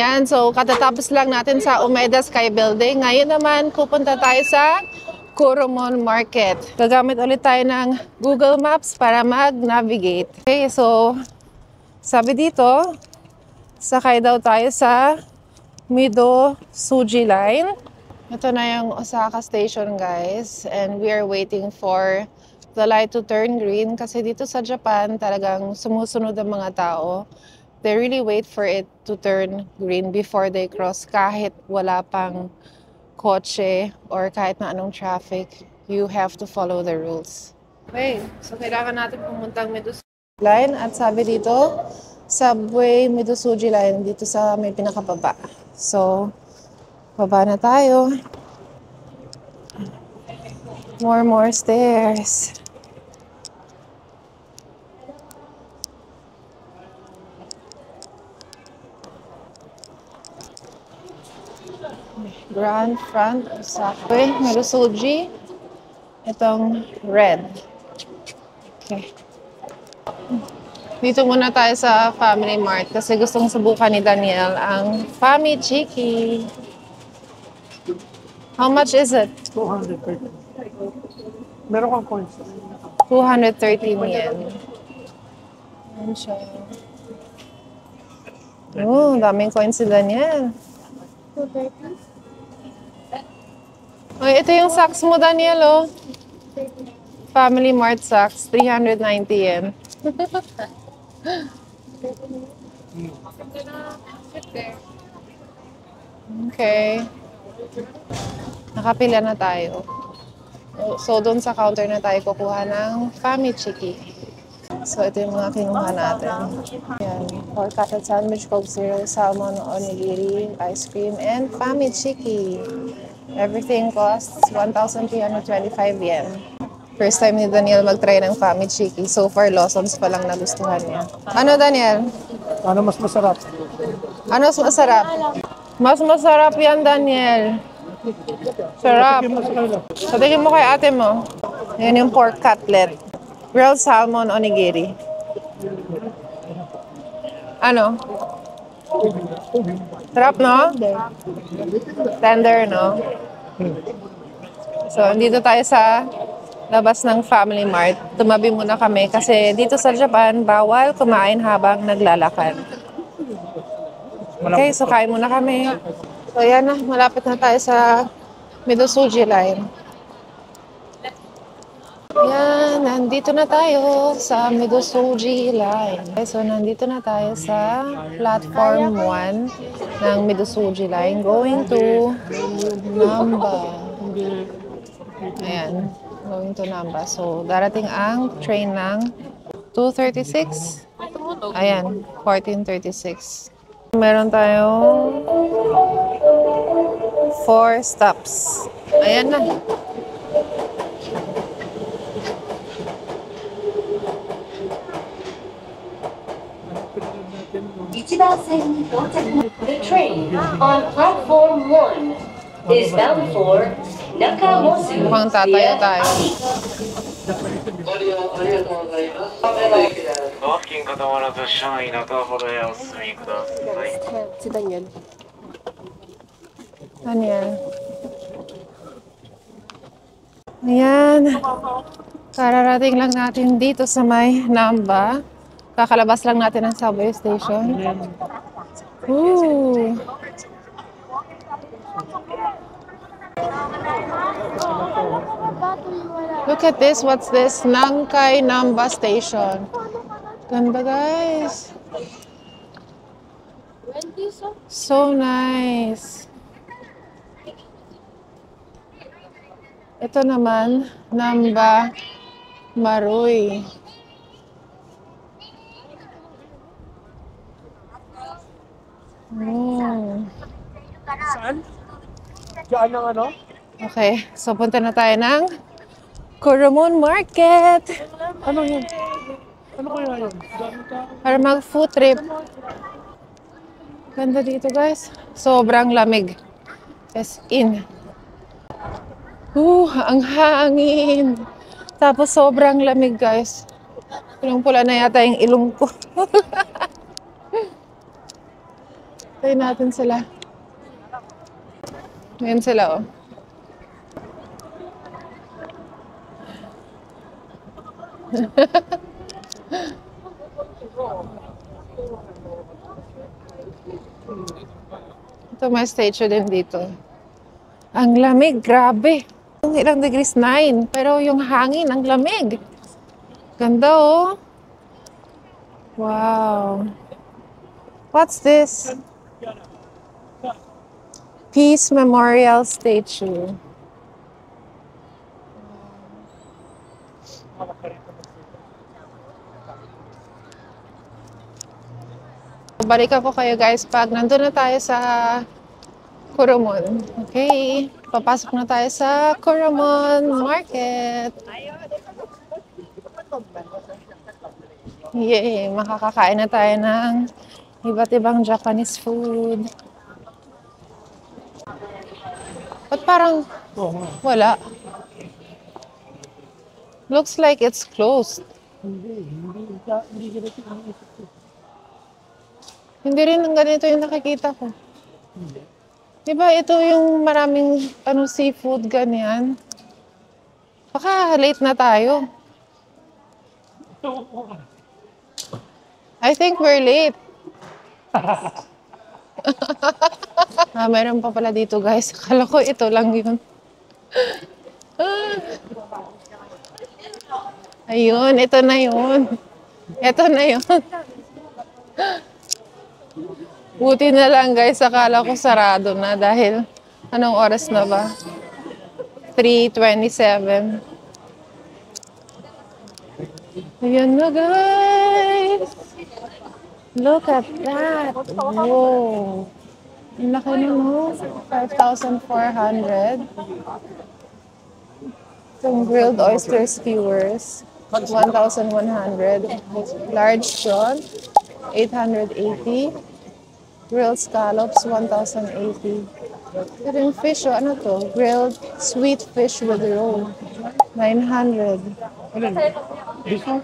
Ayan, so katatapos lang natin sa Umeda Sky Building. Ngayon naman, pupunta tayo sa Kurumon Market. Gagamit ulit tayo ng Google Maps para mag-navigate. Okay, so sabi dito, sakay daw tayo sa Mido Suji Line. Ito na yung Osaka Station, guys. And we are waiting for the light to turn green. Kasi dito sa Japan, talagang sumusunod ang mga tao. They really wait for it to turn green before they cross kahit wala pang kotse or kahit na anong traffic. You have to follow the rules. Okay, so kailangan natin pumuntang Midosuji Line at sabi dito, Subway Midosuji Line dito sa may pinakababa. So, baba na tayo. More stairs. Grand Front Osaka. Okay, Midosuji. Itong red. Okay. Dito muna tayo sa Family Mart kasi gustong subukan ni Daniel ang Famichiki. How much is it? 230. Meron kang coins. 213 yen. Ayan siya. Oh, daming coins si Daniel. 230? Oy, ito yung socks mo, Daniel, oh. Family Mart socks, 390 yen. Okay. Nakapila na tayo. So, doon sa counter na tayo kukuha ng Famichiki. So, ito yung mga kinuha natin. Ayan. 4 cutlet sandwich, Coke Zero, salmon, onigiri, ice cream, and Famichiki. Everything costs 1,325 yen. First time ni Daniel mag-try ng Famichiki. So far, Lawson's pa lang nagustuhan niya. Ano, Daniel? Ano mas masarap? Ano mas masarap? Mas masarap yan, Daniel. Sarap. Patikin mo kay ate mo. Yan yung pork cutlet. Grilled salmon onigiri. Ano? Sarap, no? Tender, no? So, dito tayo sa labas ng Family Mart. Tumabi muna kami kasi dito sa Japan, bawal kumain habang naglalakad. Okay, so kain muna kami. So, yan na. Malapit na tayo sa Midosuji Line. Yan, nandito na tayo sa Midosuji Line. Okay, so, nandito na tayo sa platform 1 ng Midosuji Line going to Namba. Ayan, going to Namba. So, darating ang train ng 2:36. Ayan, 14:36. Meron tayong 4 stops. Ayan na. The train on platform 1 is bound for Nakamosu. Mukhang tatayo tayo. Daniel. Ayan. Kararating lang natin dito sa may Namba. Kakalabas lang natin ng subway station. Ooh. Look at this. What's this? Nankai Namba Station. Ganda, guys. So nice. Ito naman, Namba Marui. Saan? Diyan ang ano? Okay, so punta na tayo ng Kurumon Market. Ano yun? Ano kaya yun? Para mag-food trip. Ganda dito, guys. Sobrang lamig. As in. Ang hangin. Tapos sobrang lamig, guys. Pulang-pula na yata yung ilong ko. Tayo natin sila. Ngayon sila, oh. Ito may statue din dito. Ang lamig, grabe. Yung ilang degrees 9, pero yung hangin, ang lamig. Ganda, oh. Wow. What's this? Peace Memorial Statue. Balik ako kayo guys pag nandun na tayo sa Coromon. Okay, papasok na tayo sa Coromon Market. Yay, makakakain na tayo ng iba't ibang Japanese food. Ba't parang Oo nga. wala? Looks like it's closed. Hindi ganito ang isip ko. Hindi rin ganito yung nakikita ko. Diba ito yung maraming seafood ganyan? Baka late na tayo. I think we're late. Mayroon pa pala dito guys. Akala ko ito lang yun. Ayun, ito na yun. Ito na yun. Buti na lang guys, akala ko sarado na dahil anong oras na ba? 3:27. Ayan na guys! Look at that! Whoa! Ang laki na mo. 5,400. Itong grilled oyster skewers. 1,100. Large prawn. 880. Grilled scallops, 1,080. Ito yung fish, oh, ano to? Grilled sweet fish with roll, 900. This one?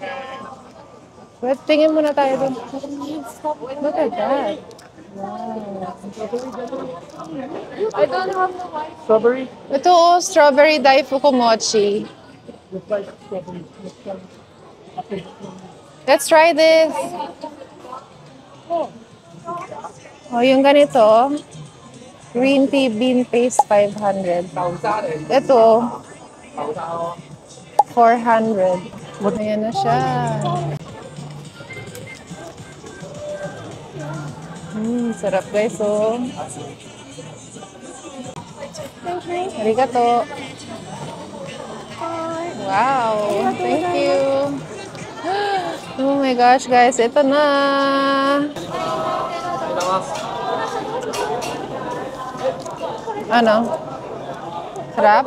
Wait, tingin muna tayo doon. Look at that. Wow. Strawberry? Ito, oh, strawberry daifuku mochi. Looks like strawberry. Let's try this. Oh, yung ganito, green tea bean paste, 500. Ito, 400. Ayan na siya. Sarap guys, oh. Arigato. Wow, thank you. Oh my gosh, guys, ito na. Ano? Sarap?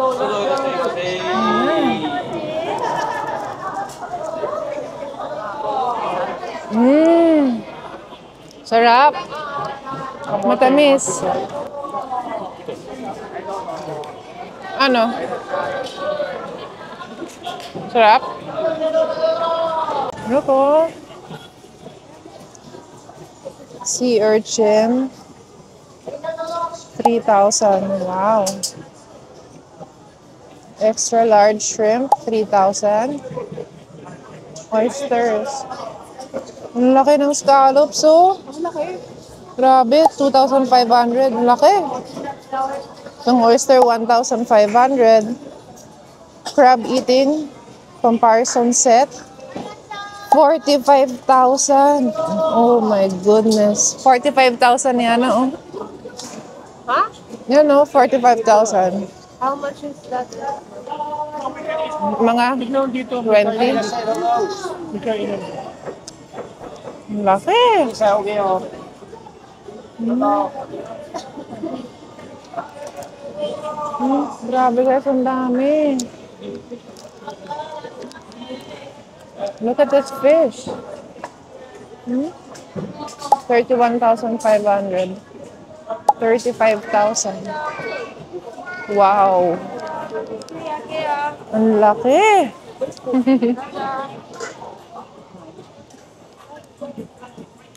Sarap. Matamis. Ano? Sarap? Ano po? Sea urchin. 3,000. Wow. Extra large shrimp, 3,000. Oysters. Ang laki ng scallops, oh. Grabe, 2,500. Ang laki. Itong oyster, 1,500. Crab eating comparison set, 45,000. Oh my goodness. 45,000 yan, oh. Huh? Yan, oh, 45,000. How much is that? Mga Tignan dito. 20. Ang laki. Grabe guys, ang dami. Look at this fish. 31,500. 35,000. Wow. Ang laki.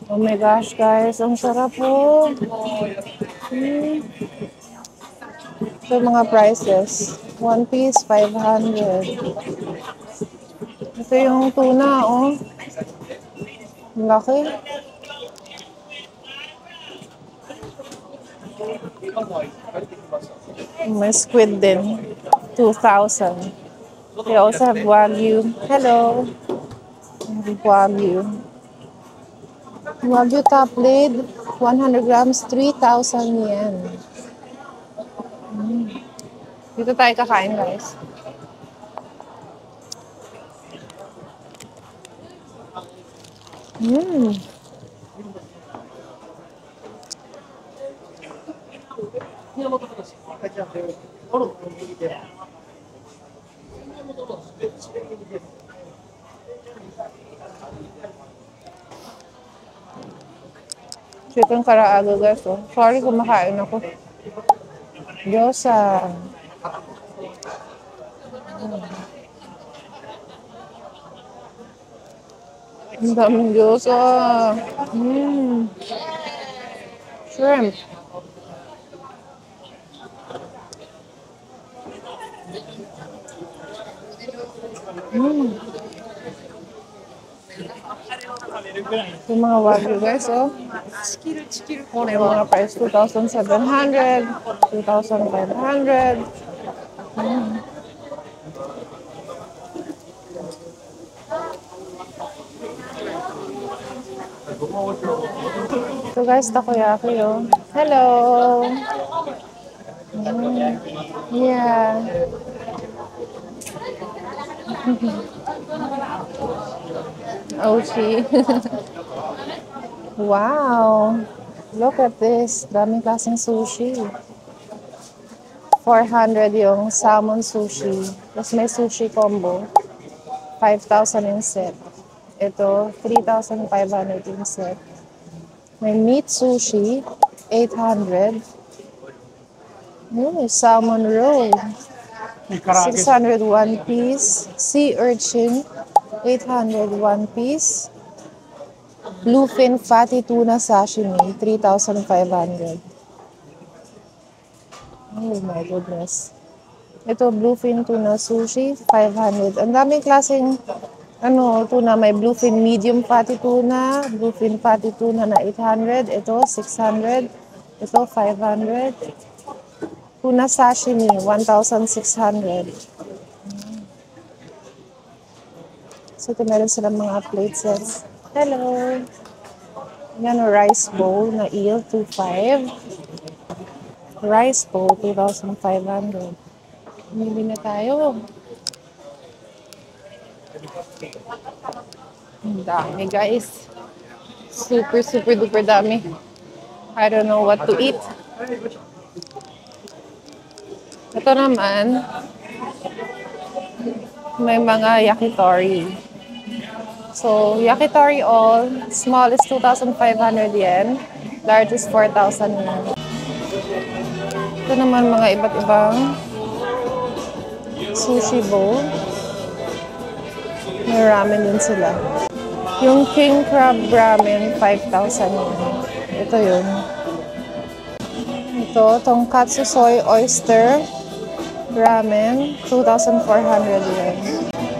Oh my gosh, guys. Ang sarap po. Ito yung mga prices. One piece, 500. Ito yung tuna, oh. Ang laki. May squid din. 2,000. They also have Wagyu. Hello. Wagyu. Wagyu top lid, 100 grams, 3,000 yen. Dito tayo kakain, guys. Chicken karaage, guys. Oh. Sorry, kumakain ako. Gyoza. Ang daming gyoza. Shrimp. Yung mga wagyu, guys, oh. May mga price, 2,700, 2,500. So guys, takoyaki, oh. Hello! Yeah. Ochi. Wow! Look at this. Daming klaseng sushi. 400 yung salmon sushi. Tapos may sushi combo. 5,000 yung set. Ito, 3,500 yung set. May meat sushi, 800. Salmon roll, 600 one piece. Sea urchin, 800 one piece. Bluefin fatty tuna sashimi, 3,500. Oh my goodness. Ito, bluefin tuna sushi, 500. Ang daming klaseng tuna. May bluefin medium fatty tuna, bluefin fatty tuna na 800. Ito, 600. Ito, 500. Tuna sashimi, 1,600. So, ito meron silang mga plate sets. Hello! Yan, rice bowl na eel, 2,500. Rice bowl, 2,500. Bili na tayo. Ang dami, guys. Super, super duper dami. I don't know what to eat. Ito naman, may mga yakitori. So, yakitori all, small is 2,500 yen, large is 4,000 yen. Ito naman mga iba't ibang sushi bowl. May ramen din sila. Yung king crab ramen, 5,000 yen. Ito yun. Ito, tonkatsu soy oyster ramen, 2,400 yen.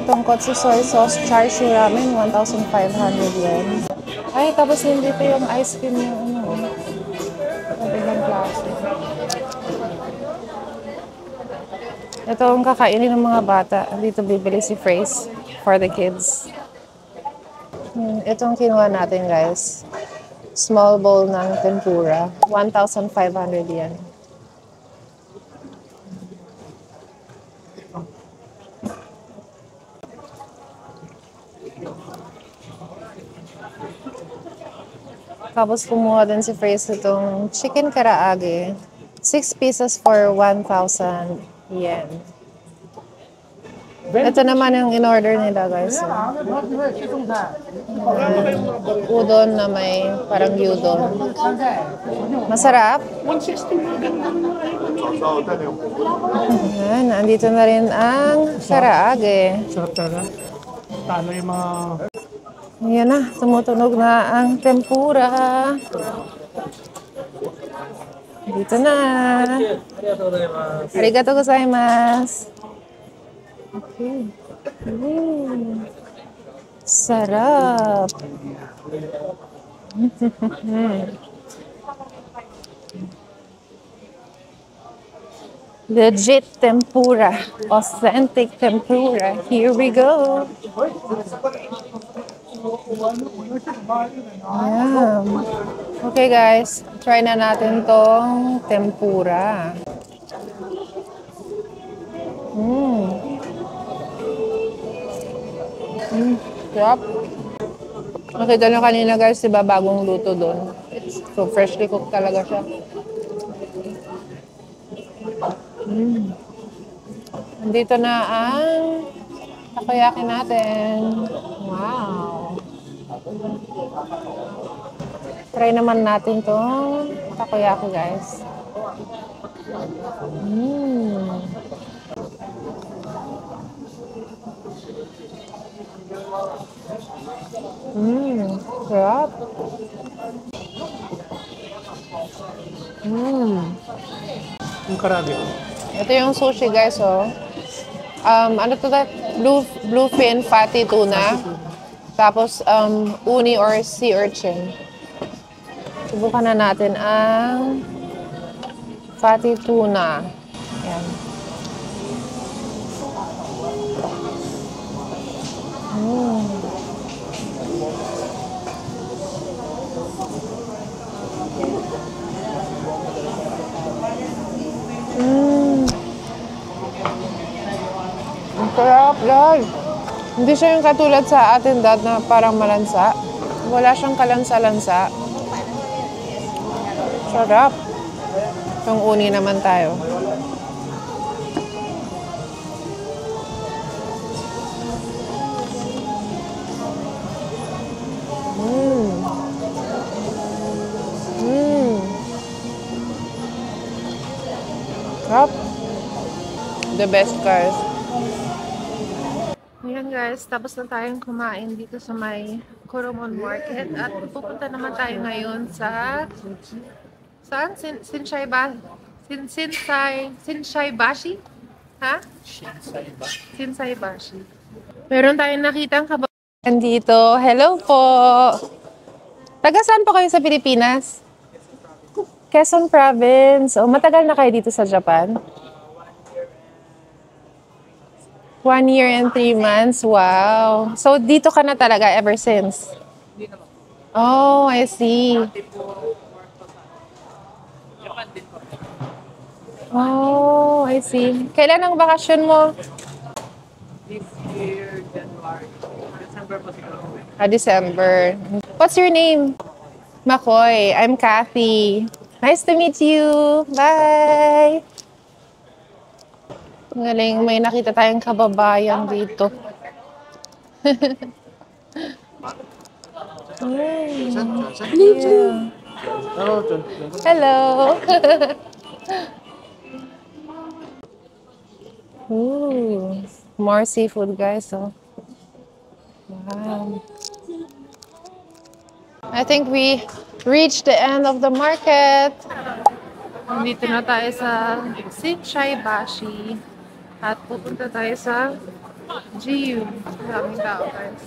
Tonkatsu soy sauce char-siu ramen, 1,500 yen. Ay, tapos din dito yung ice cream yung kabilang klase. Ito ang kakainin ng mga bata. Dito bibili si Phrase for the kids. Ito ang kinuha natin, guys. Small bowl ng tempura, 1,500 yen. Tapos kumuha din si Phrase itong chicken karaage. 6 pieces for 1,000 yen. Ito naman yung in-order nila, guys. Udon na may parang gyudon. Masarap? 160 Ayan, andito na rin ang karaage. Sarap talaga. Talo yung mga... Ayan na, tumutunog na ang tempura. Dito na. Arigatou gozaimasu. Okay. Sarap. Legit tempura. Authentic tempura. Here we go. Ayan. Okay guys, try na natin tong tempura. Sarap. Nakita nyo kanina guys, diba bagong luto doon. So freshly cooked talaga siya. Nandito na ang takoyaki natin. Wow. Try naman natin tong takoyaki guys. Sarap. Yung karage. Ito yung sushi guys, oh. Ano to that? Bluefin fatty tuna. Tapos, uni or sea urchin. Subukan na natin ang fatty tuna. Ayan. Ang sarap, guys. Hindi siya yung katulad sa atin dad na parang malansa. Wala siyang kalansa-lansa. Sarap. Itong uni naman tayo. Sarap. The best, guys. Ayan guys, tapos na tayong kumain dito sa may Kuromon Market at pupunta naman tayo ngayon sa saan? Shinsaibashi? Ha? Shinsaibashi. Meron tayong nakitang kababayan dito. Hello po! Taga saan po kayo sa Pilipinas? Quezon Province. O, matagal na kayo dito sa Japan? 1 year and 3 months. Wow. So, dito ka na talaga ever since? Oh, I see. Oh, I see. Kailan ang bakasyon mo? This year, January. December pa siguro. December. What's your name? Makoy. I'm Kathy. Nice to meet you. Bye! Galing, may nakita tayong kababayan dito. Hello! Ooh, more seafood guys, oh. Wow. I think we reached the end of the market. Nandito na tayo sa Shinsaibashi. At pupunta tayo sa GU. Maraming tao guys.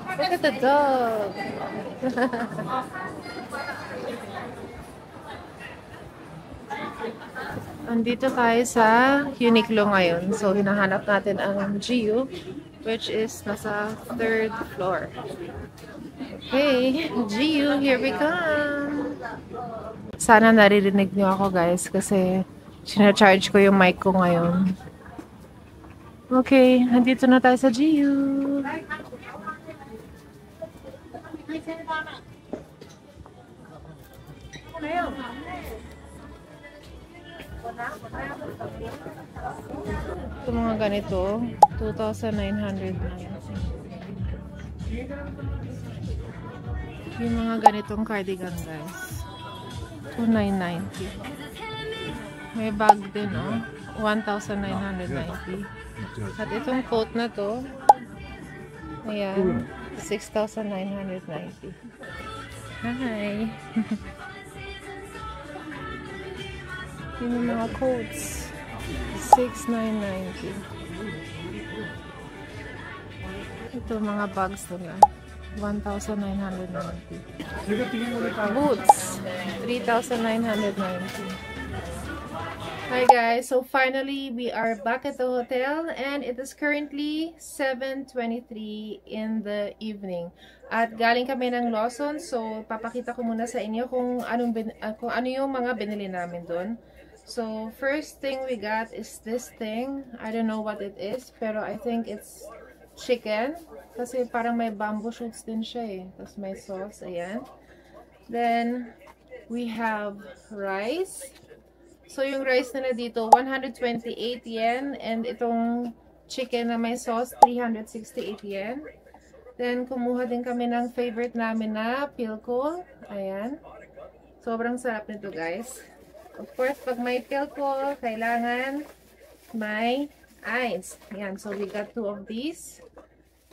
Look at the dog! Andito tayo sa Uniqlo ngayon. So, hinahanap natin ang GU, which is nasa 3rd floor. Okay, GU, here we come! Sana naririnig niyo ako guys kasi sinacharge ko yung mic ko ngayon. Okay, nandito na tayo sa GU. Ito mga ganito, 2,990. Yung mga ganitong cardigan guys, 2,990. May bag din, oh. 1,990. At itong coat na to, ayan, 6,990. Hi! Yun yung mga coats. 6,990. Ito mga bags nila. 1,990. Boots. 3,990. Hi guys, so finally we are back at the hotel and it is currently 7:23 in the evening. At galing kami ng Lawson, so papakita ko muna sa inyo kung ano yung mga binili namin doon. So first thing we got is this thing. I don't know what it is, pero I think it's chicken kasi parang may bamboo shoots din siya eh. Tapos may sauce, ayan. Then we have rice. So, yung rice nila dito, 128 yen. And itong chicken na may sauce, 368 yen. Then, kumuha din kami ng favorite namin na pilkol. Ayan. Sobrang sarap nito, guys. Of course, pag may pilkol, kailangan may ice. Ayan. So, we got 2 of these.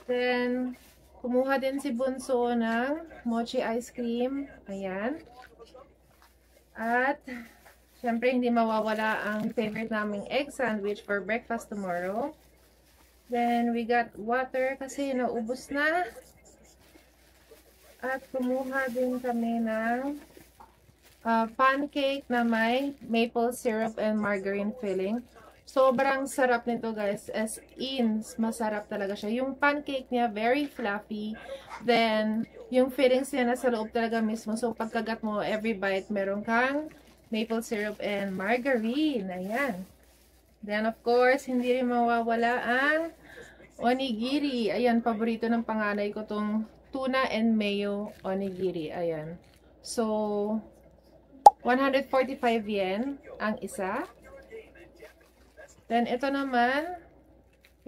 Then, kumuha din si Bunso ng mochi ice cream. Ayan. At siyempre, hindi mawawala ang favorite naming egg sandwich for breakfast tomorrow. Then, we got water kasi naubos na. At kumuha din kami ng pancake na may maple syrup and margarine filling. Sobrang sarap nito guys. As in, masarap talaga siya. Yung pancake niya, very fluffy. Then, yung fillings niya nasa loob talaga mismo. So, pagkagat mo, every bite, meron kang maple syrup and margarine. Ayan. Then, of course, hindi rin mawawala ang onigiri. Ayan, paborito ng panganay ko tong tuna and mayo onigiri. Ayan. So, 145 yen ang isa. Then, ito naman,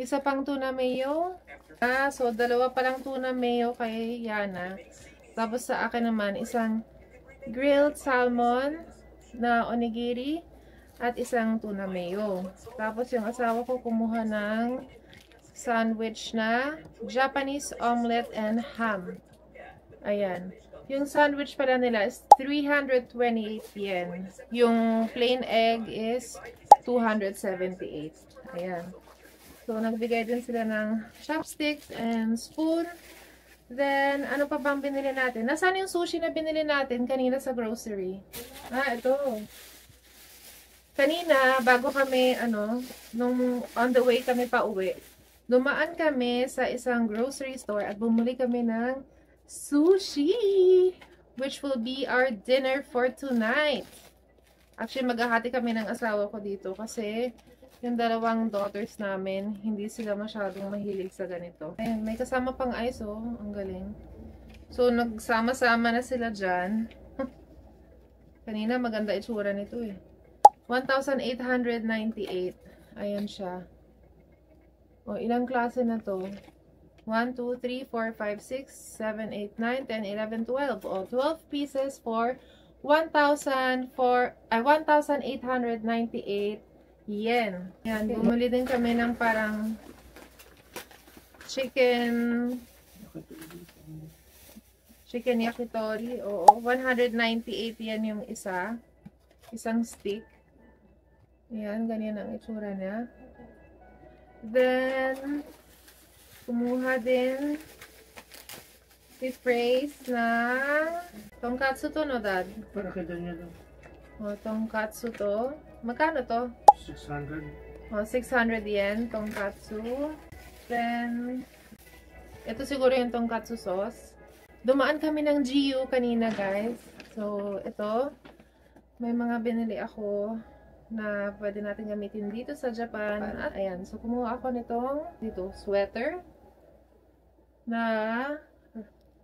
isa pang tuna mayo. So, dalawa palang tuna mayo kay Yana. Tapos sa akin naman, isang grilled salmon na onigiri at isang tuna mayo. Tapos yung asawa ko kumuha ng sandwich na Japanese omelette and ham. Ayan. Yung sandwich pala nila is 328 yen. Yung plain egg is 278. Ayan. So, nagbigay din sila ng chopsticks and spoon. Then, ano pa bang binili natin? Nasaan yung sushi na binili natin kanina sa grocery? Ito. Kanina, bago kami, nung on the way kami pa uwi, dumaan kami sa isang grocery store at bumili kami ng sushi, which will be our dinner for tonight. Actually, maghahati kami ng asawa ko dito kasi yung dalawang daughters namin, hindi sila masyadong mahilig sa ganito. Ayan, may kasama pang ice, oh. Ang galing. So, nagsama-sama na sila dyan. Kanina, maganda itsura nito, eh. 1,898. Ayan siya. O, ilang klase na to? 1, 2, 3, 4, 5, 6, 7, 8, 9, 10, 11, 12. O, 12 pieces for 1,898 yen. Yan, bumili din kami ng parang chicken yakitori. Oo, 198 yen yung isa. Isang stick. Yan, ganyan ang itsura niya. Then, kumuha din si Praise na tonkatsu to, no, Dad? Para kaya niya daw. O, tonkatsu to. Magkano to? 600. O, 600 yen, tonkatsu. Then, ito siguro yung tonkatsu sauce. Dumaan kami ng GU kanina, guys. So, ito. May mga binili ako na pwede natin gamitin dito sa Japan. At, ayan. So, kumuha ako nitong, sweater. Na,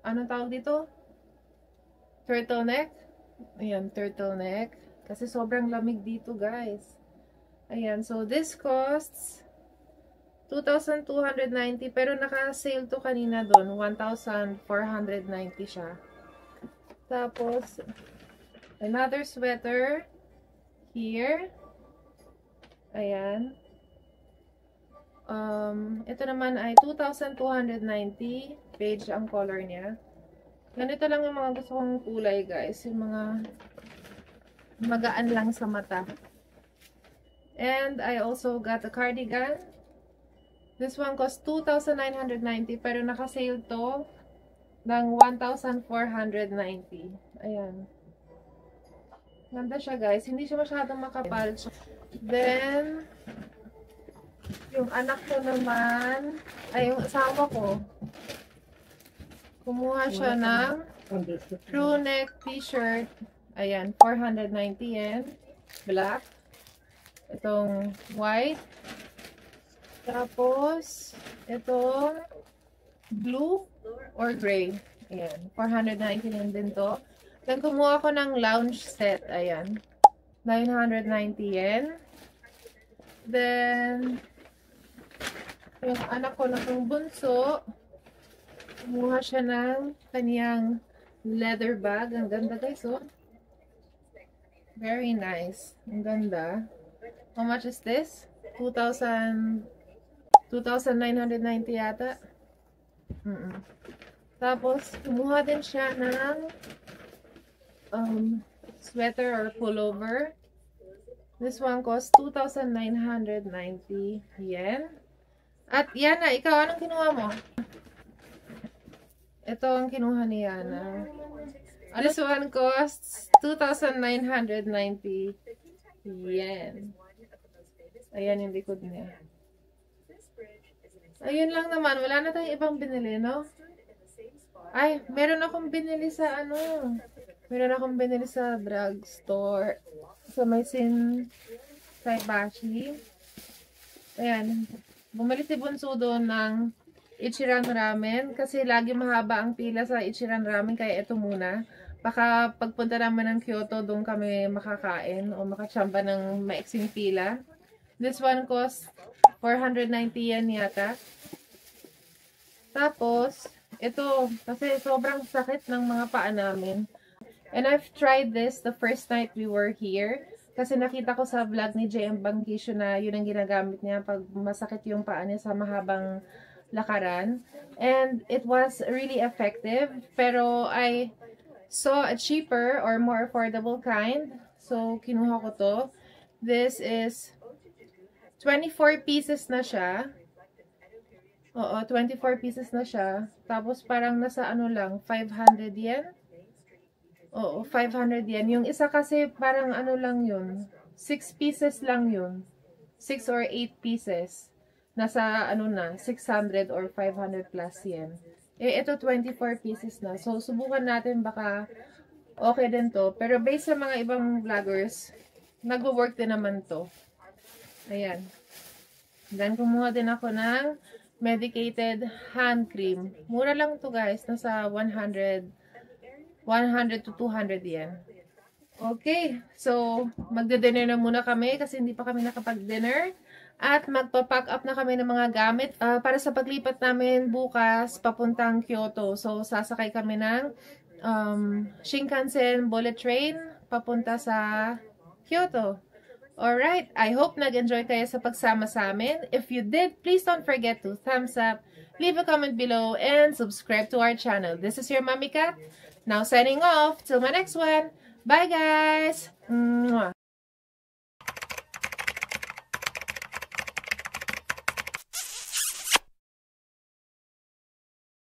anong tawag dito? Turtleneck. Ayan, turtleneck. Kasi sobrang lamig dito, guys. Ayan, so this costs 2,290. Pero naka-sale to kanina doon. 1,490 siya. Tapos, another sweater here. Ayan. Ito naman ay 2,290. Beige ang color niya. Ganito lang yung mga gusto kong kulay, guys. Yung mga magaan lang sa mata. And I also got a cardigan. This one cost 2,990 pero naka-sale to ng 1,490. Ayan. Ganda siya, guys. Hindi siya masyadong makapal. Then, yung anak ko naman, ay yung asawa ko, kumuha siya ng crew neck t-shirt. Ayan, 490 yen. Black. Itong white. Tapos, itong blue or gray. Ayan, 490 yen din to. Then, kumuha ko ng lounge set. Ayan, 990 yen. Then, yung anak ko na kong bunso, kumuha siya ng kaniyang leather bag. Ang ganda, guys, oh. Very nice. Ang ganda. How much is this? 2,990 yata. Tapos, kumuha din siya ng sweater or pullover. This one costs 2,990 yen. At Yana, ikaw, anong kinuha mo? Ito ang kinuha ni Yana. This one costs 2,990 yen. Ayan yung likod niya. Ayun lang naman. Wala na tayong ibang binili, no? Ay, meron akong binili sa ano. Meron akong binili sa drugstore. Sa may Saibashi. Ayan. Bumalik si Bunso doon ng Ichiran Ramen. Kasi lagi mahaba ang pila sa Ichiran Ramen. Kaya ito muna. Baka pagpunta naman ng Kyoto, doon kami makakain o makachamba ng maiksing pila. This one costs 490 yen yata. Tapos, ito, kasi sobrang sakit ng mga paa namin. And I've tried this the first night we were here. Kasi nakita ko sa vlog ni JM Bangkisyo na yun ang ginagamit niya pag masakit yung paa niya sa mahabang lakaran. And it was really effective. Pero I saw a cheaper or more affordable kind. So, kinuha ko to. This is 24 pieces na siya. Oo, 24 pieces na siya. Tapos parang nasa ano lang, 500 yen. Oo, 500 yen. Yung isa kasi parang ano lang yun. 6 pieces lang yun. 6 or 8 pieces. Nasa ano na, 600 or 500 plus yen. Eh, ito 24 pieces na. So, subukan natin baka okay din to. Pero based sa mga ibang vloggers, nag-work din naman to. Ayan. Then, kumuha din ako ng medicated hand cream. Mura lang to, guys. Nasa 100 to 200 yen. Okay. So, magde-dinner na muna kami kasi hindi pa kami nakapag-dinner. At magpa-pack up na kami ng mga gamit para sa paglipat namin bukas papuntang Kyoto. So, sasakay kami ng Shinkansen bullet train papunta sa Kyoto. Alright, I hope nag-enjoy kayo sa pagsama sa amin. If you did, please don't forget to thumbs up, leave a comment below, and subscribe to our channel. This is your Mommy Kat, now signing off. Till my next one. Bye, guys! Mwah.